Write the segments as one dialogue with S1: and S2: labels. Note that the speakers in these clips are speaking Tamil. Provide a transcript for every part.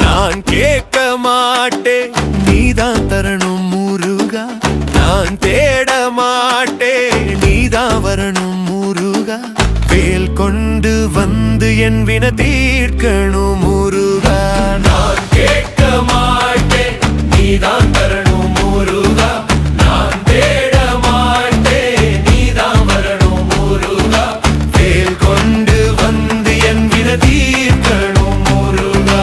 S1: நான் கேட்க மாட்டேன், நீதான் தரணும் முருகா. நான் தேட மாட்டேன், நீதான் வரணும் முருகா. வேல் கொண்டு வந்து என் வினை தீர்க்கணும் முருகா. நான் கேட்க மாட்டேன், நீதான் தரணும் முருகா. நான் தேட மாட்டேன், நீதான் வரணும் முருகா. வேல் கொண்டு வந்து என் வினை தீர்க்கணும் முருகா.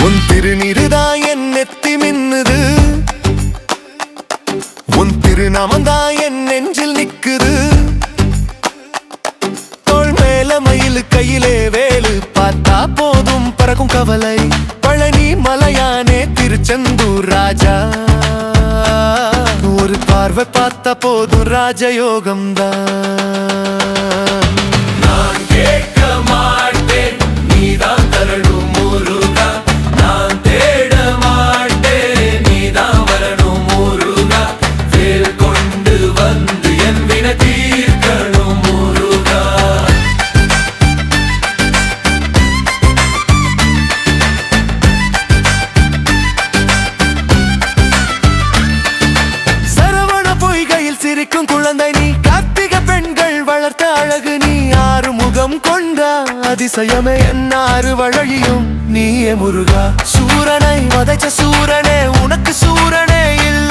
S1: உன் திருநீருதான் என் நெத்தி மின்னுது, உன் திருநாமந்தான் என் நெஞ்சில் நிக்குது. தோள் மேல மயிலு கையிலே வேலு, பார்த்தா போதும் பறக்கும் கவலை. பழனி மலையானே திருச்செந்தூர் ராஜா, ஒரு பார்வை பார்த்தா போதும் ராஜயோகம்தான். நான் கேட்க மாட்டேன், நீதான் தரணும் முருகா. நான் தேட மாட்டேன், நீதான் வரணும் முருகா. வேல் கொண்டு வந்து என் வினை தீர்க்கணும் முருகா. சரவண பொய்கையில் சிரிக்கும் குழந்தை நீ, கார்த்திக பெண்கள் வளர்த்த அழகு நீ. ஆறு முகம் கொண்ட அதிசயமே என்னாறு வழியும் நீயே முருகா. சூரனை வதைச்ச சூரனே, உனக்கு சூரனே இல்லை